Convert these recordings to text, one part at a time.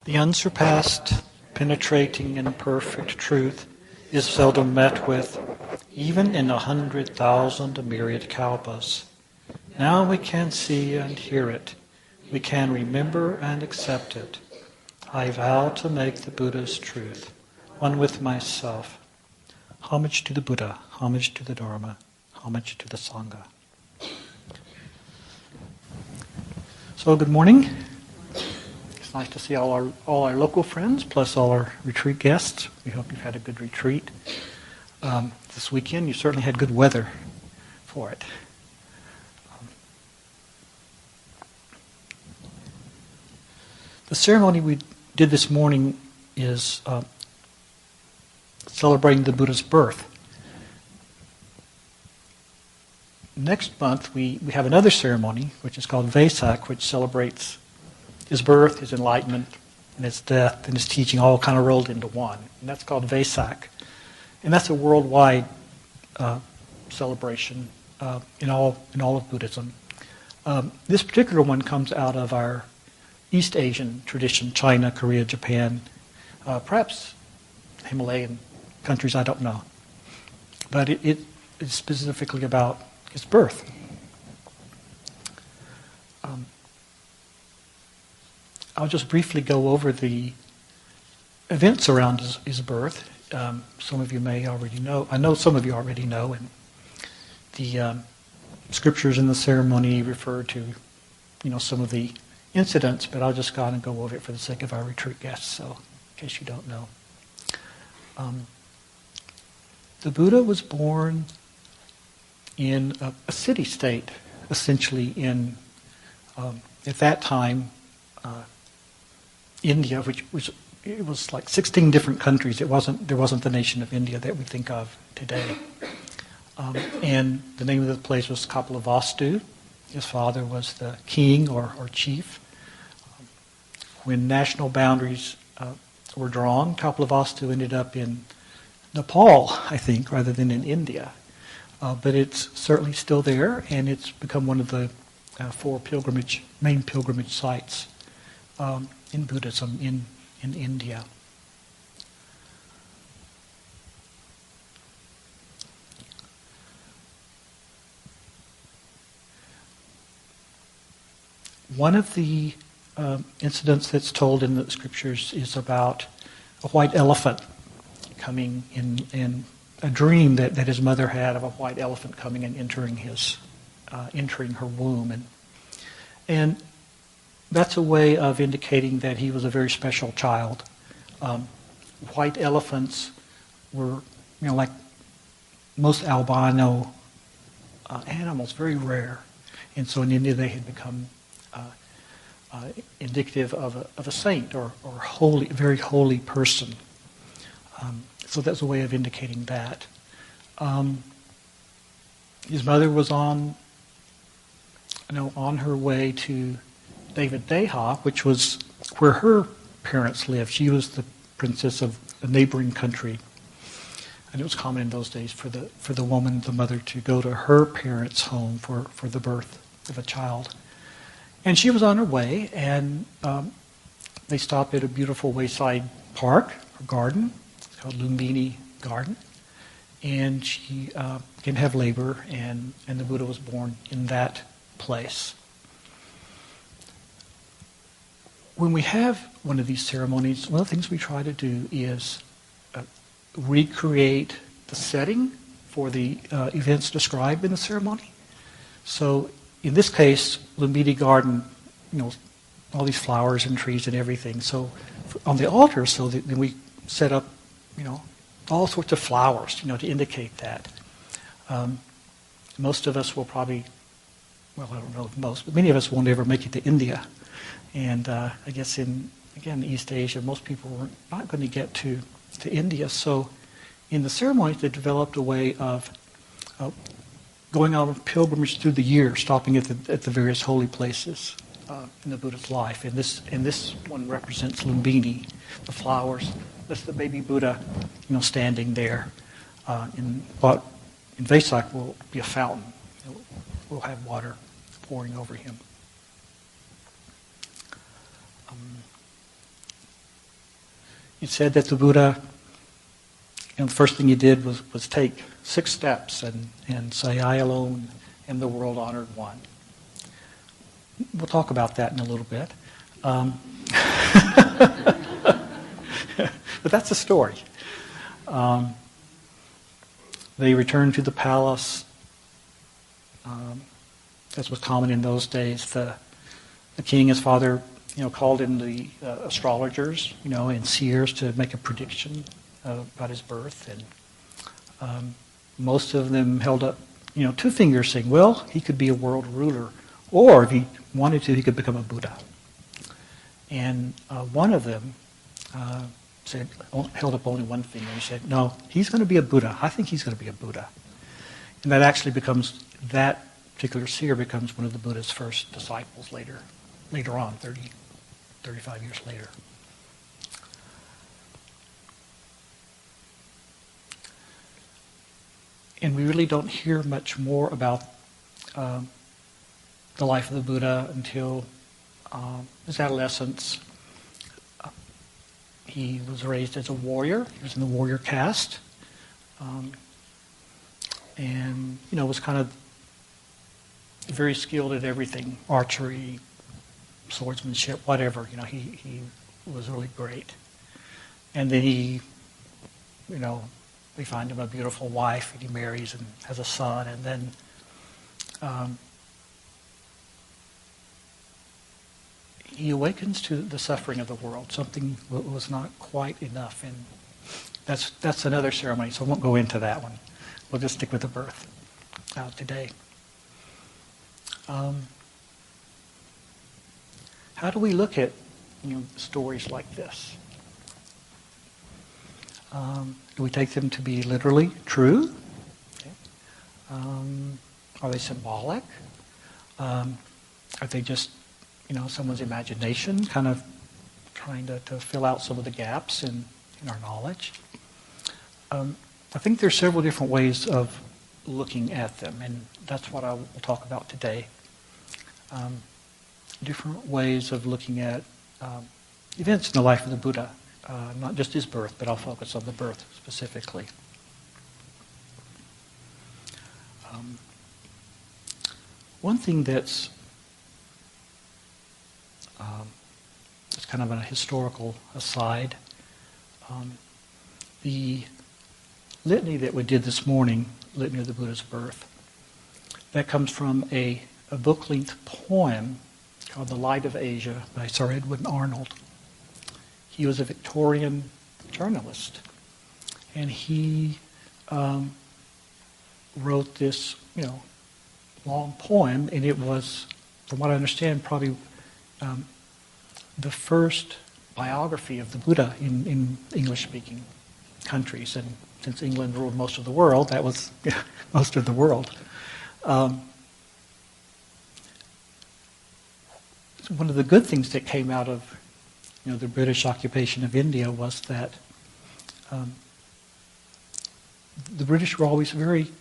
The unsurpassed, penetrating, and perfect truth is seldom met with, even in 100,000 myriad kalpas. Now we can see and hear it. We can remember and accept it. I vow to make the Buddha's truth one with myself. Homage to the Buddha, homage to the Dharma, homage to the Sangha. So good morning. It's nice to see all our local friends, plus all our retreat guests. We hope you've had a good retreat. This weekend you certainly had good weather for it. The ceremony we did this morning is celebrating the Buddha's birth. Next month we have another ceremony, which is called Vesak, which celebrates his birth, his enlightenment, and his death, and his teaching all kind of rolled into one. And that's called Vesak. And that's a worldwide celebration in all of Buddhism. This particular one comes out of our East Asian tradition, China, Korea, Japan, perhaps Himalayan countries, I don't know. But it is specifically about his birth. I'll just briefly go over the events around his birth. Some of you may already know. I know some of you already know, and the scriptures in the ceremony refer to, some of the incidents, but I'll just go on and go over it for the sake of our retreat guests, so in case you don't know. The Buddha was born in a city-state, essentially in, at that time, India, which was like 16 different countries. There wasn't the nation of India that we think of today. And the name of the place was Kapilavastu. His father was the king or chief. When national boundaries were drawn, Kapilavastu ended up in Nepal, I think, rather than in India. But it's certainly still there, and it's become one of the four main pilgrimage sites in Buddhism in India. One of the incidents that's told in the scriptures is about a white elephant coming in a dream that his mother had of a white elephant coming and entering her womb, and that's a way of indicating that he was a very special child. White elephants were, like most albino animals, very rare, and so in India they had become indicative of a saint or holy, very holy person. So that's a way of indicating that. His mother was on her way to David Deha, which was where her parents lived. She was the princess of a neighboring country, and it was common in those days for the woman, the mother, to go to her parents' home for the birth of a child. And she was on her way, and they stopped at a beautiful wayside park or garden. It's called Lumbini Garden. And she began to have labor, and the Buddha was born in that place. When we have one of these ceremonies, one of the things we try to do is recreate the setting for the events described in the ceremony. So in this case, Lumbini Garden, all these flowers and trees and everything. So on the altar, then we set up, all sorts of flowers, to indicate that. Most of us will probably, I don't know if most, but many of us won't ever make it to India. And I guess in East Asia, most people were not going to get to India. So in the ceremonies, they developed a way of going on a pilgrimage through the year, stopping at the various holy places in the Buddha's life. And this one represents Lumbini, the flowers. That's the baby Buddha, standing there. In Vesak will be a fountain. We'll have water pouring over him. it said that the Buddha, the first thing he did was take 6 steps and say, I alone am the world-honored one. We'll talk about that in a little bit. But that's the story. They returned to the palace. As was common in those days, the king, his father, called in the astrologers, and seers to make a prediction about his birth. And most of them held up, 2 fingers saying, well, he could be a world ruler. Or if he wanted to, he could become a Buddha. And one of them held up only 1 finger. He said, no, he's going to be a Buddha. I think he's going to be a Buddha. And that actually that particular seer becomes one of the Buddha's first disciples later on, 35 years later. And we really don't hear much more about the life of the Buddha until his adolescence. He was raised as a warrior. He was in the warrior caste. And, was kind of very skilled at everything, archery, swordsmanship, whatever. He was really great. And then we find him a beautiful wife, and he marries and has a son, and then he awakens to the suffering of the world. Something was not quite enough, and that's another ceremony, so I won't go into that one. We'll just stick with the birth today. How do we look at stories like this? Do we take them to be literally true? Okay. Are they symbolic? Are they just someone's imagination, kind of trying to fill out some of the gaps in our knowledge? I think there's several different ways of looking at them, and that's what I will talk about today. Different ways of looking at events in the life of the Buddha, not just his birth, but I'll focus on the birth specifically. One thing that's kind of a historical aside, the litany that we did this morning, Litany of the Buddha's Birth, that comes from a book-length poem called The Light of Asia by Sir Edwin Arnold. He was a Victorian journalist, and he wrote this, long poem, and it was, from what I understand, probably the first biography of the Buddha in English-speaking countries. And since England ruled most of the world, that was most of the world. One of the good things that came out of the British occupation of India was that the British were always very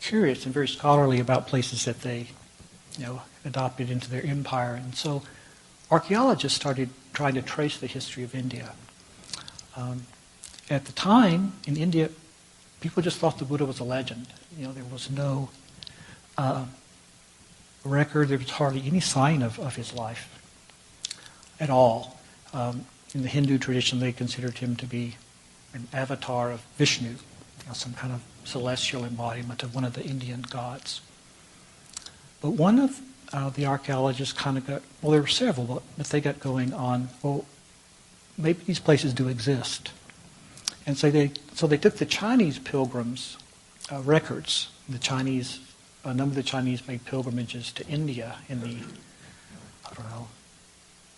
curious and very scholarly about places that they adopted into their empire. And so archaeologists started trying to trace the history of India. At the time, in India, people just thought the Buddha was a legend. There was no record, there was hardly any sign of his life at all. In the Hindu tradition, they considered him to be an avatar of Vishnu, some kind of celestial embodiment of one of the Indian gods. But one of the archaeologists kind of got, well, there were several, but they got going on, well, maybe these places do exist. And so they took the Chinese pilgrims' records. A number of the Chinese made pilgrimages to India in the,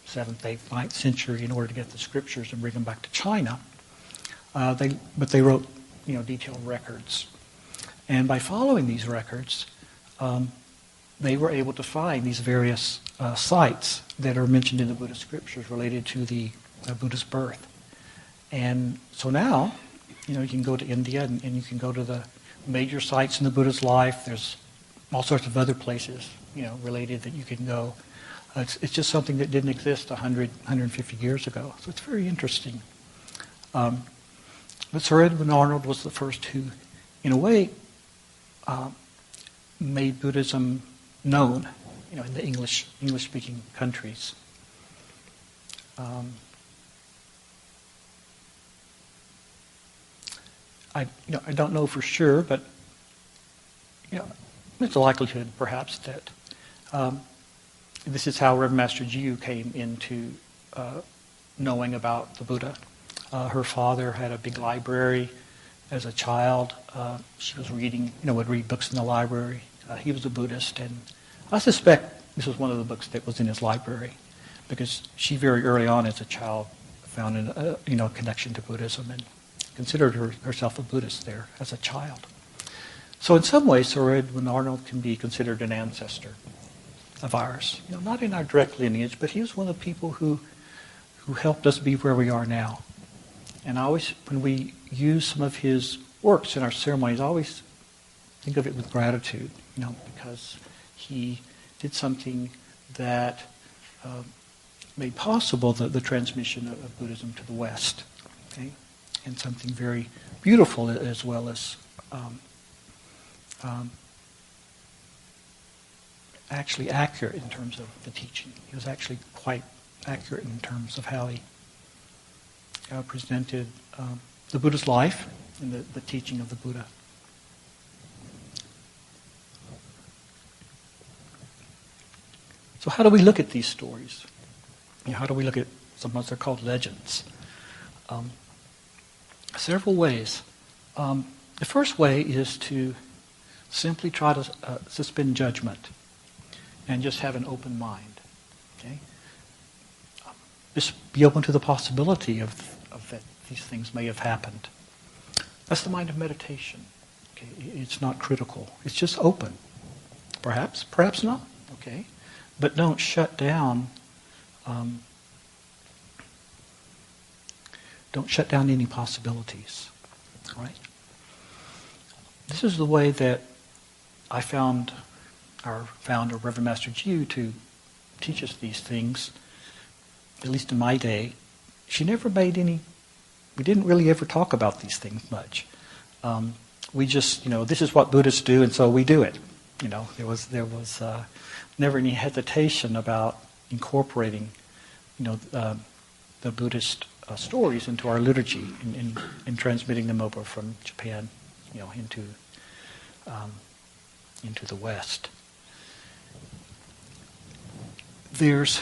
7th, 8th, 9th century in order to get the scriptures and bring them back to China. But they wrote, detailed records. And by following these records, they were able to find these various sites that are mentioned in the Buddhist scriptures related to the Buddha's birth. And so now, you can go to India and you can go to the major sites in the Buddha's life. There's all sorts of other places, related that you can go. It's just something that didn't exist 100, 150 years ago. So it's very interesting. But Sir Edwin Arnold was the first who, in a way, made Buddhism known, in the English-speaking countries. I don't know for sure, but there's a likelihood, perhaps, that this is how Reverend Master Jiu came into knowing about the Buddha. Her father had a big library. As a child, she was reading, would read books in the library. He was a Buddhist, and I suspect this was one of the books that was in his library, because she very early on as a child found a connection to Buddhism and considered herself a Buddhist there as a child. So in some ways, Sir Edwin Arnold can be considered an ancestor of ours. Not in our direct lineage, but he was one of the people who helped us be where we are now. And I always, when we use some of his works in our ceremonies, I always think of it with gratitude, because he did something that made possible the transmission of Buddhism to the West, okay? And something very beautiful as well as actually accurate in terms of the teaching. He was actually quite accurate in terms of how he presented the Buddha's life and the teaching of the Buddha. So how do we look at these stories? How do we look at sometimes they're called legends? Several ways. The first way is to simply try to suspend judgment and just have an open mind. Okay? Just be open to the possibility of that these things may have happened. That's the mind of meditation. Okay? It's not critical. It's just open. Perhaps, perhaps not. Okay? But don't shut down. Don't shut down any possibilities. Right? This is the way that I found our founder, Reverend Master Jiu, to teach us these things. At least in my day, she never made any. We didn't really ever talk about these things much. We just, this is what Buddhists do, and so we do it. There was never any hesitation about incorporating, the Buddhist stories into our liturgy and transmitting them over from Japan, into the West. There's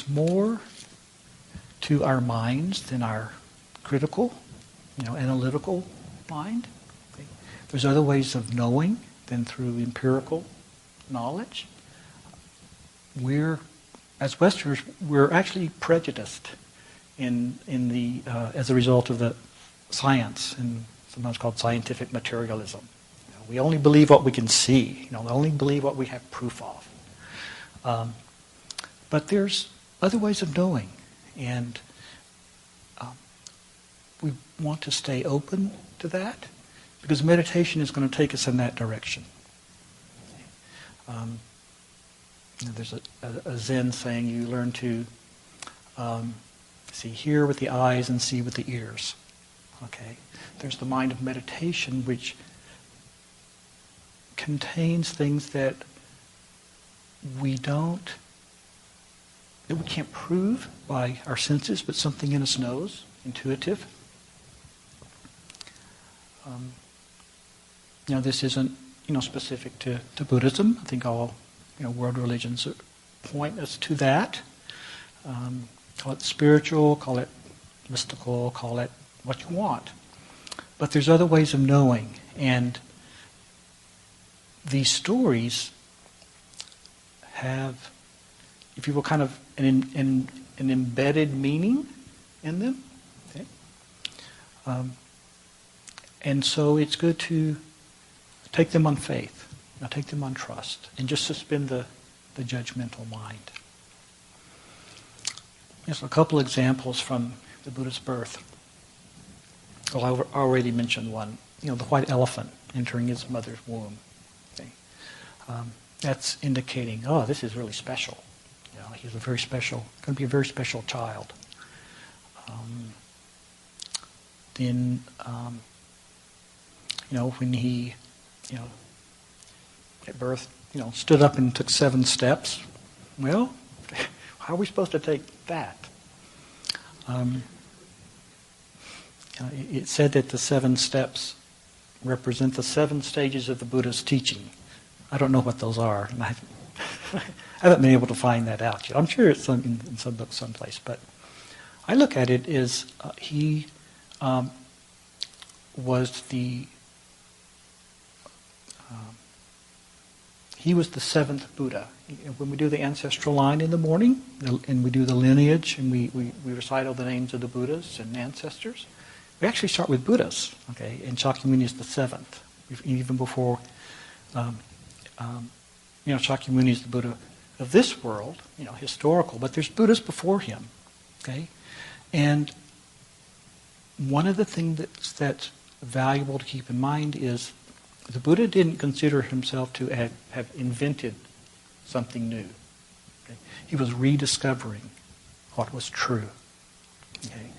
more to our minds than our critical, analytical mind. Okay? There's other ways of knowing than through empirical knowledge. As Westerners, we're actually prejudiced as a result of the science, and sometimes called scientific materialism. We only believe what we can see. We only believe what we have proof of. But there's other ways of knowing, and we want to stay open to that, because meditation is going to take us in that direction. There's a Zen saying, you learn to hear with the eyes and see with the ears. Okay? There's the mind of meditation, which contains things that we can't prove by our senses, but something in us knows, intuitive. This isn't, specific to Buddhism. I think all, world religions point us to that. Call it spiritual, call it mystical, call it what you want. But there's other ways of knowing, and these stories have, if you will, kind of an embedded meaning in them. Okay? And so it's good to take them on faith, take them on trust, and just suspend the judgmental mind. Here's a couple examples from the Buddha's birth. Well, I already mentioned one, the white elephant entering his mother's womb. Okay? That's indicating, this is really special. He's a very special, going to be a very special child. Then, when he, at birth, stood up and took 7 steps. Well, how are we supposed to take that? It said that the 7 steps represent the 7 stages of the Buddha's teaching. I don't know what those are, and I haven't been able to find that out yet. I'm sure it's in some book someplace, but I look at it as he was the 7th Buddha. When we do the ancestral line in the morning, and we do the lineage, and we recite all the names of the Buddhas and ancestors, we actually start with Buddhas, okay? And Shakyamuni is the 7th, even before, Shakyamuni is the Buddha of this world, historical, but there's Buddhas before him, okay? And one of the things that's valuable to keep in mind is the Buddha didn't consider himself to have invented something new. Okay? He was rediscovering what was true. Okay?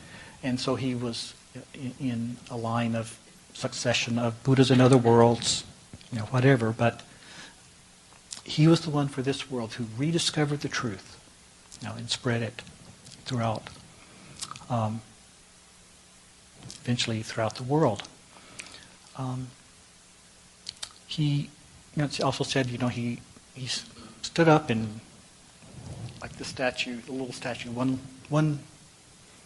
And so he was in a line of succession of Buddhas in other worlds, whatever, but he was the one for this world who rediscovered the truth, and spread it throughout, eventually throughout the world. He also said, he stood up and, like the statue, the little statue, one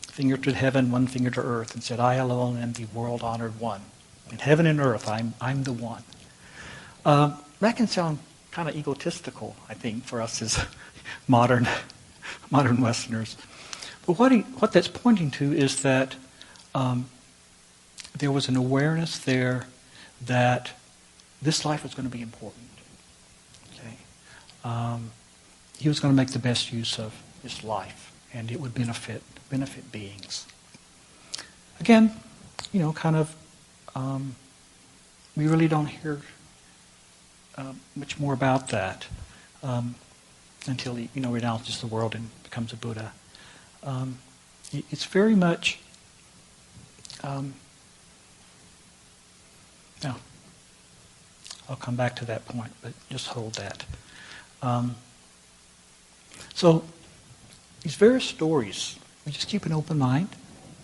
finger to heaven, one finger to earth, and said, "I alone am the world-honored one. In heaven and earth, I'm the one." That can sound kind of egotistical, I think, for us as modern Westerners. But what that's pointing to is that there was an awareness there that this life was going to be important. Okay, he was going to make the best use of his life, and it would benefit beings. Again, we really don't hear much more about that until he, renounces the world and becomes a Buddha. It's very much. Now, I'll come back to that point, but just hold that. So, these various stories, we just keep an open mind.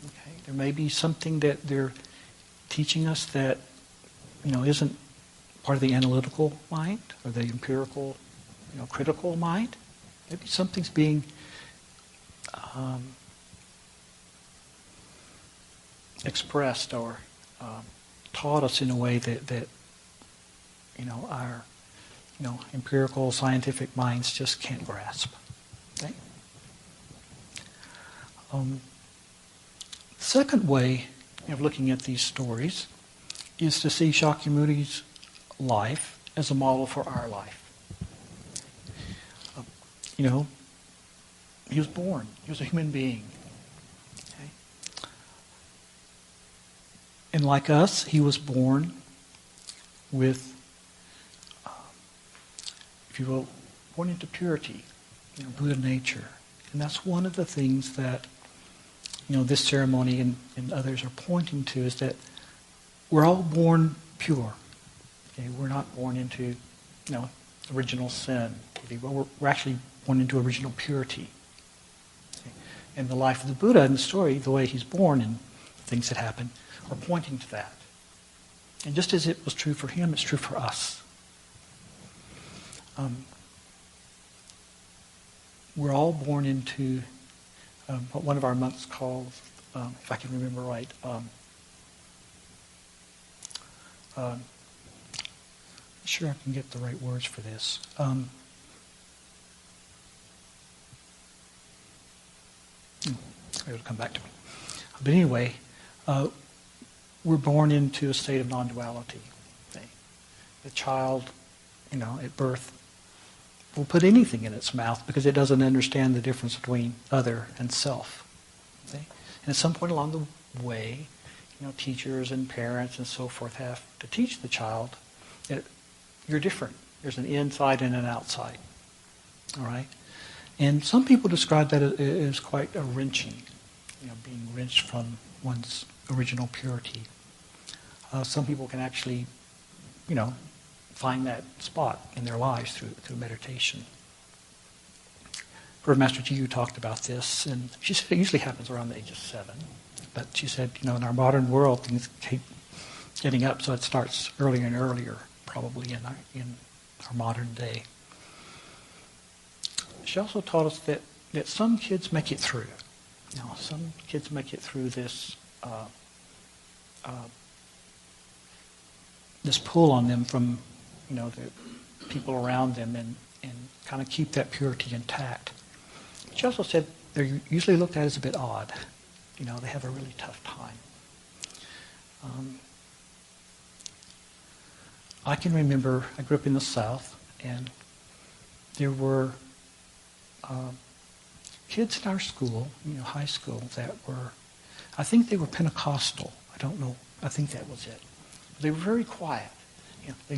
Okay? There may be something that they're teaching us that, isn't part of the analytical mind or the empirical, critical mind. Maybe something's being expressed or taught us in a way that our empirical scientific minds just can't grasp. Okay? The second way of looking at these stories is to see Shakyamuni's life as a model for our life. He was born. He was a human being. Okay? And like us, he was born with, if you will, born into purity, Buddha nature. And that's one of the things that, this ceremony and others are pointing to, is that we're all born pure. Okay? We're not born into, original sin. We're actually born into original purity. Okay? And the life of the Buddha and the story, the way he's born and things that happen, are pointing to that. And just as it was true for him, it's true for us. We're all born into what one of our monks calls, if I can remember right, sure I can get the right words for this. It'll come back to me. But anyway, we're born into a state of non-duality. Okay? The child, at birth, will put anything in its mouth because it doesn't understand the difference between other and self. Okay? And at some point along the way, teachers and parents and so forth have to teach the child that you're different. There's an inside and an outside. All right? And some people describe that as quite a wrenching, being wrenched from one's original purity. Some people can actually, find that spot in their lives through meditation. Her Master Ji talked about this, and she said it usually happens around the age of 7. But she said, in our modern world, things keep getting up, so it starts earlier and earlier, probably in our modern day. She also taught us that some kids make it through. Some kids make it through this this pull on them from, the people around them, and kind of keep that purity intact. She also said they're usually looked at as a bit odd. They have a really tough time. I can remember, I grew up in the South, and there were kids in our school, high school, that were, I think they were Pentecostal. I don't know. I think that was it. They were very quiet. They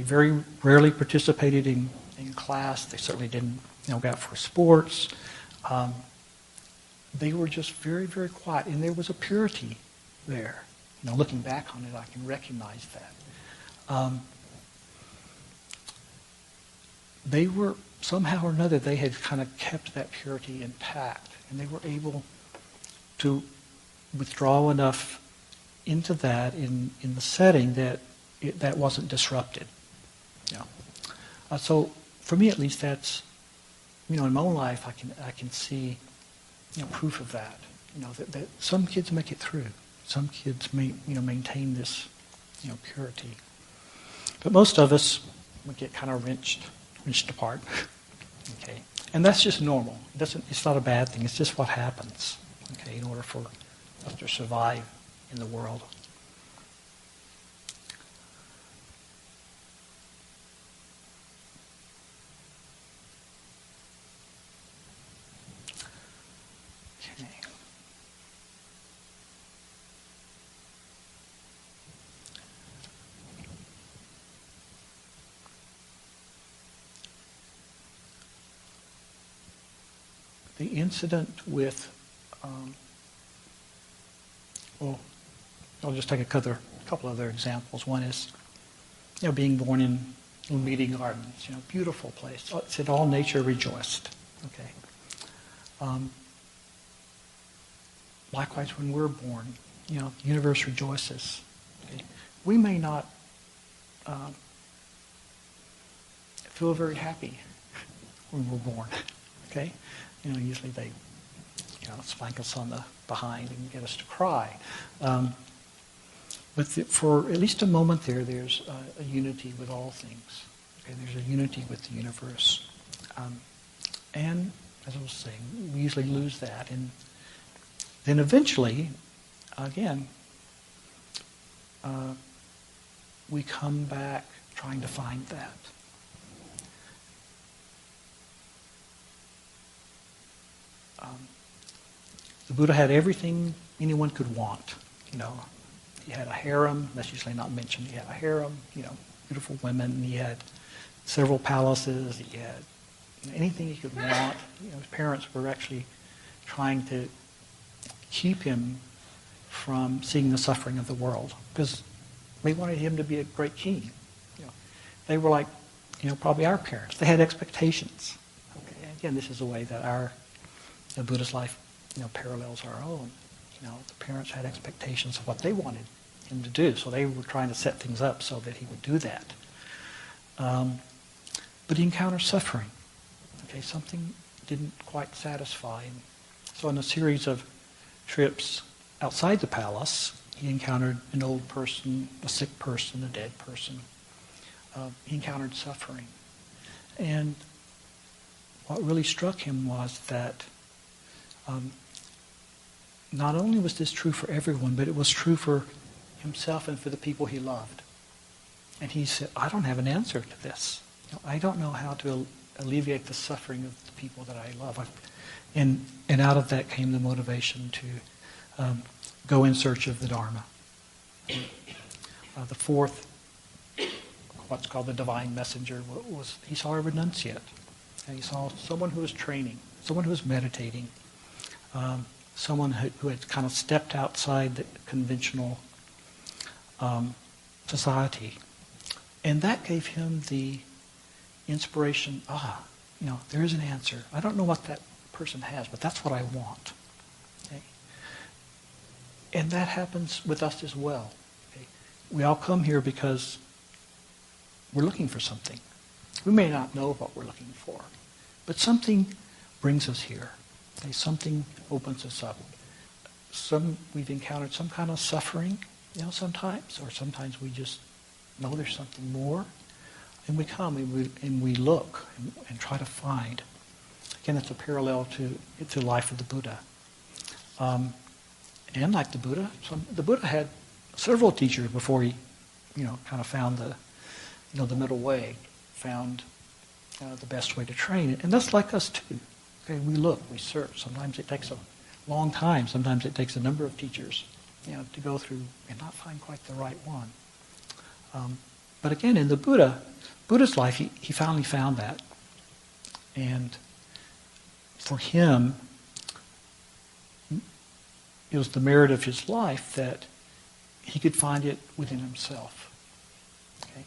very rarely participated in class. They certainly didn't, go out for sports. They were just very, very quiet, and there was a purity there. Looking back on it, I can recognize that. They were, somehow or another, they had kind of kept that purity intact, and they were able to withdraw enough into that in the setting that that wasn't disrupted. So for me, at least, that's, in my own life, I can see, proof of that. That some kids make it through. Some kids maintain this, purity. But most of us would get kind of wrenched apart. Okay, and that's just normal. It's not a bad thing. It's just what happens. Okay, in order for us to survive in the world. Okay. The incident with, I'll just take a couple other examples. One is, being born in Meeting Gardens, beautiful place. It said all nature rejoiced. Okay. Likewise, when we're born, the universe rejoices. Okay. We may not feel very happy when we're born. Okay. Usually they, spank us on the behind and get us to cry. But for at least a moment there's a unity with all things. Okay? There's a unity with the universe. And, as I was saying, we usually lose that. And then eventually, again, we come back trying to find that. The Buddha had everything anyone could want. He had a harem. That's usually not mentioned. He had a harem. Beautiful women. He had several palaces. He had anything he could want. His parents were actually trying to keep him from seeing the suffering of the world because they wanted him to be a great king. They were like, probably our parents. They had expectations. Okay. And again, this is a way that the Buddha's life, parallels our own. The parents had expectations of what they wanted him to do, so they were trying to set things up so that he would do that. But he encountered suffering. Okay, something didn't quite satisfy him. So in a series of trips outside the palace, he encountered an old person, a sick person, a dead person. He encountered suffering. And what really struck him was that not only was this true for everyone, but it was true for himself and for the people he loved. And he said, I don't have an answer to this. I don't know how to alleviate the suffering of the people that I love. And out of that came the motivation to go in search of the Dharma. The fourth, what's called the divine messenger, was he saw a renunciate. And he saw someone who was training, someone who was meditating, someone who had kind of stepped outside the conventional society. And that gave him the inspiration, there is an answer. I don't know what that person has, but that's what I want. Okay? And that happens with us as well. Okay? We all come here because we're looking for something. We may not know what we're looking for, but something brings us here. Okay? Something opens us up. We've encountered some kind of suffering, sometimes, or sometimes we just know there's something more, and we come and we look and try to find. Again, it's a parallel to the life of the Buddha. And like the Buddha, the Buddha had several teachers before he, kind of found the middle way, found the best way to train. And that's like us too. Okay, we look, we search. Sometimes it takes a long time. Sometimes it takes a number of teachers, to go through and not find quite the right one. But again, in the Buddha's life, he finally found that. And for him, it was the merit of his life that he could find it within himself. Okay?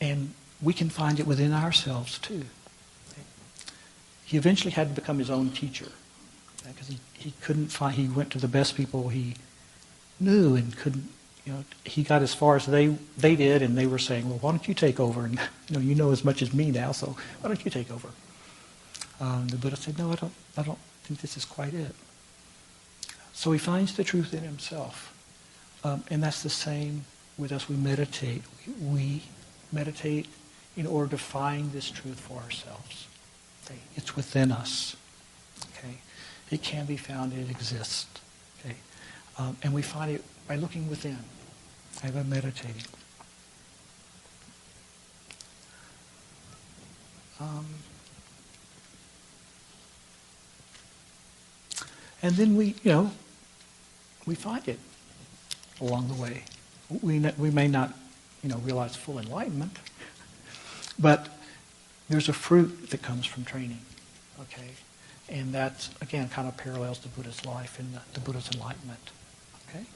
And we can find it within ourselves too. Okay? He eventually had to become his own teacher, because he couldn't find. He went to the best people he knew and couldn't. He got as far as they did, and they were saying, "Well, why don't you take over? And you know as much as me now, so why don't you take over?" The Buddha said, "No, I don't think this is quite it." So he finds the truth in himself, and that's the same with us. We meditate. We meditate in order to find this truth for ourselves. Okay? It's within us. Okay, it can be found. It exists. Okay, and we find it by looking within, by meditating. And then we find it along the way. We may not, realize full enlightenment, but there's a fruit that comes from training. Okay, and that's again kind of parallels the Buddha's life and the Buddha's enlightenment. Okay,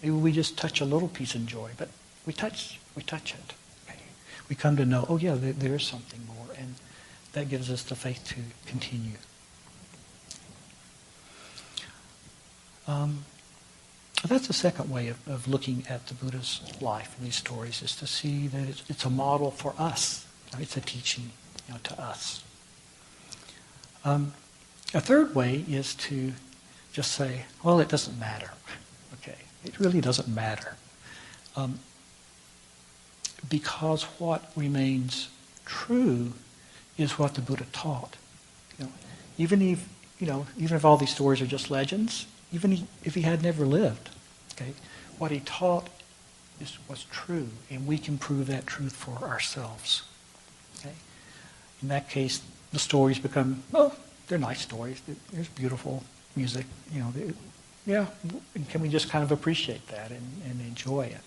maybe we just touch a little piece of joy, but we touch it. Okay, we come to know, there is something more, and that gives us the faith to continue. That's the second way of looking at the Buddha's life in these stories, is to see that it's a model for us. It's a teaching, to us. A third way is to just say, well, it doesn't matter. Okay, it really doesn't matter. Because what remains true is what the Buddha taught. Even if all these stories are just legends, even if he had never lived, okay, what he taught was true, and we can prove that truth for ourselves. Okay, in that case, the stories become, they're nice stories. There's beautiful music, and can we just kind of appreciate that and enjoy it?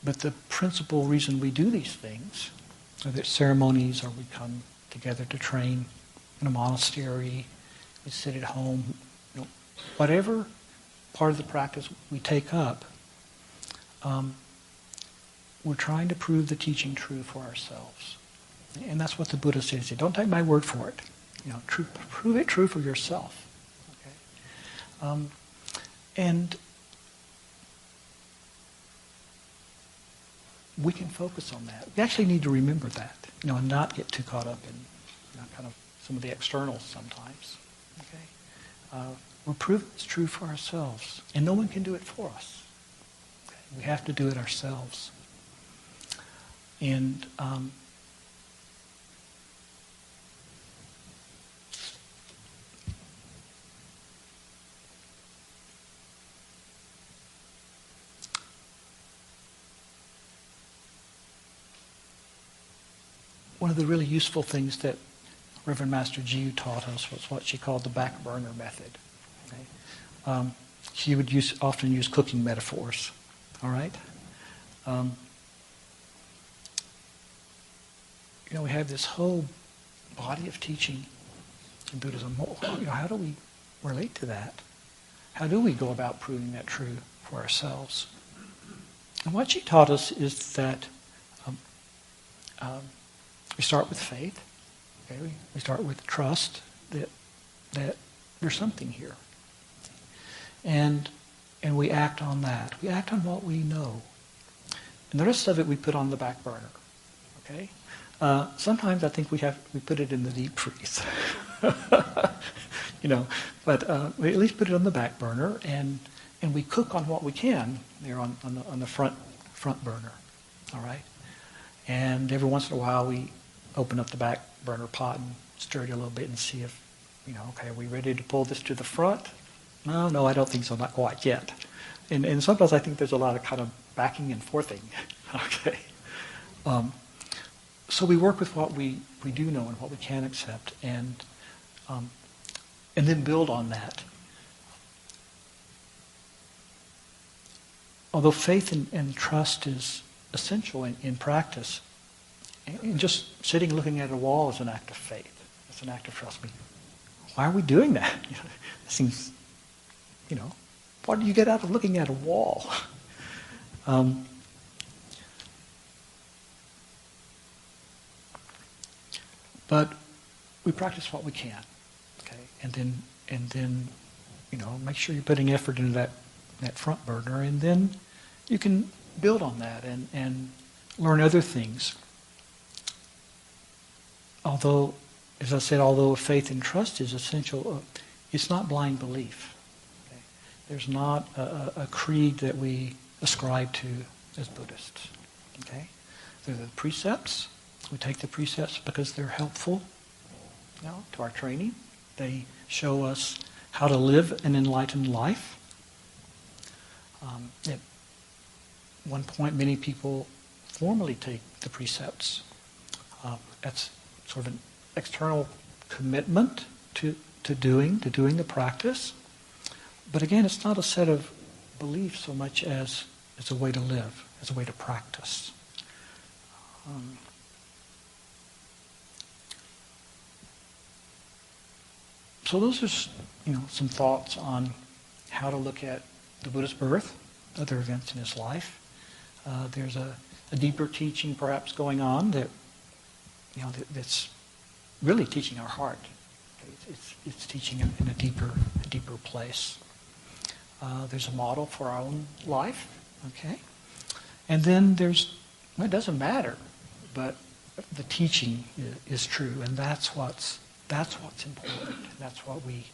But the principal reason we do these things, whether it's ceremonies or we come together to train in a monastery, we sit at home, whatever part of the practice we take up, we're trying to prove the teaching true for ourselves. And that's what the Buddha said. He said, don't take my word for it. Prove it true for yourself. Okay? And we can focus on that. We actually need to remember that, and not get too caught up in kind of some of the externals sometimes. Okay? We're proving it's true for ourselves, and no one can do it for us. Okay? We have to do it ourselves. And one of the really useful things that Reverend Master Jiu taught us was what she called the back burner method. Okay? She would often use cooking metaphors. All right? we have this whole body of teaching in Buddhism. How do we relate to that? How do we go about proving that true for ourselves? And what she taught us is that we start with faith. Okay? We start with trust that there's something here. And we act on that. We act on what we know. And the rest of it we put on the back burner. Okay? Sometimes I think we put it in the deep freeze. But we at least put it on the back burner, and we cook on what we can there on the front burner. All right? And every once in a while we open up the back burner pot and stir it a little bit and see if, okay, are we ready to pull this to the front? No, I don't think so, not quite yet. And sometimes I think there's a lot of kind of backing and forthing. Okay? So we work with what we do know and what we can accept, and then build on that. Although faith and trust is essential in practice, and just sitting looking at a wall is an act of faith. It's an act of trust. Why are we doing that? It seems, what do you get out of looking at a wall? But we practice what we can, okay, and then make sure you're putting effort into that front burner, and then you can build on that and learn other things. Although, as I said, although faith and trust is essential, it's not blind belief. Okay? There's not a creed that we ascribe to as Buddhists. Okay, they're the precepts. We take the precepts because they're helpful, to our training. They show us how to live an enlightened life. At one point, many people formally take the precepts. That's sort of an external commitment to doing the practice. But again, it's not a set of beliefs so much as it's a way to live, as a way to practice. So those are, some thoughts on how to look at the Buddha's birth, other events in his life. There's a deeper teaching perhaps going on that, that's really teaching our heart. It's teaching in a deeper place. There's a model for our own life, okay? And then it doesn't matter, but the teaching is true, and that's what's important. That's what we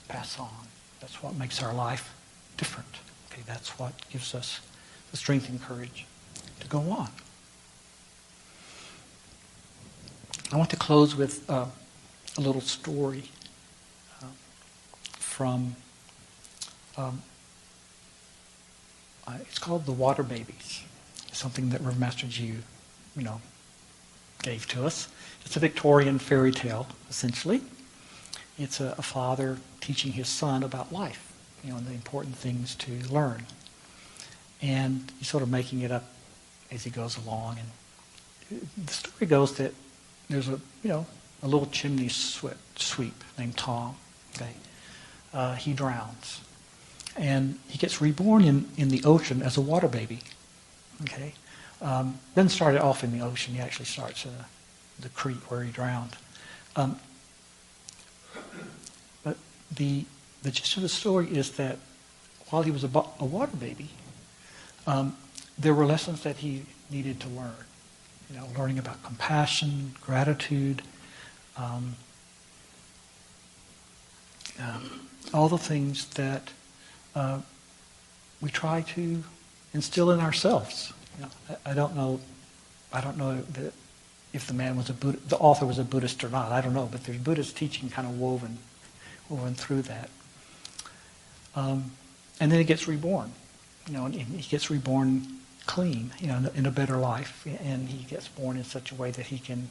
pass on. That's what makes our life different. Okay, that's what gives us the strength and courage to go on. I want to close with a little story from. It's called The Water Babies. It's something that Reverend Master Jiu, gave to us. It's a Victorian fairy tale, essentially. It's a father teaching his son about life, and the important things to learn. And he's sort of making it up as he goes along. And the story goes that there's a little chimney sweep named Tom. Okay, he drowns, and he gets reborn in the ocean as a water baby. Okay, doesn't start off in the ocean. He actually starts in the creek where he drowned. But the gist of the story is that while he was a water baby, there were lessons that he needed to learn. Learning about compassion, gratitude, all the things that we try to instill in ourselves. I don't know that if the man was the author was a Buddhist or not. I don't know, but there's Buddhist teaching kind of woven through that. And then he gets reborn, and he gets reborn clean, in a better life, and he gets born in such a way that he can,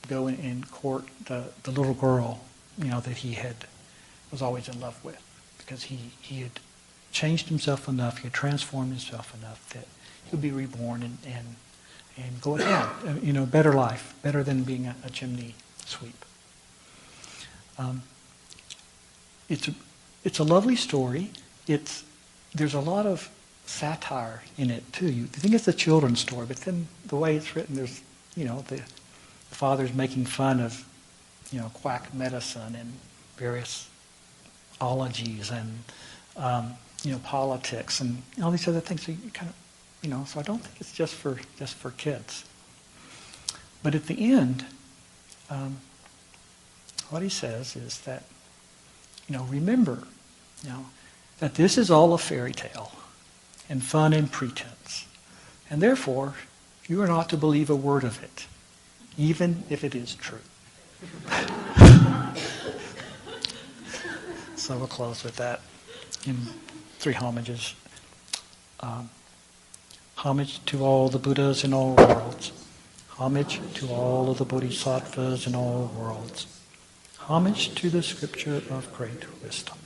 go and court the little girl, that he was always in love with, because he had changed himself enough, he had transformed himself enough that he'll be reborn and go ahead. Better life, better than being a chimney sweep. It's a lovely story. There's a lot of satire in it too. You think it's a children's story, but then the way it's written, there's the father's making fun of quack medicine and various ologies and politics and all these other things. So you kind of so I don't think it's just for kids. But at the end, what he says is that remember that this is all a fairy tale and fun and pretense, and therefore you are not to believe a word of it, even if it is true. So we'll close with that in 3 homages. Homage to all the Buddhas in all worlds. Homage to all of the Bodhisattvas in all worlds. Homage to the scripture of great wisdom.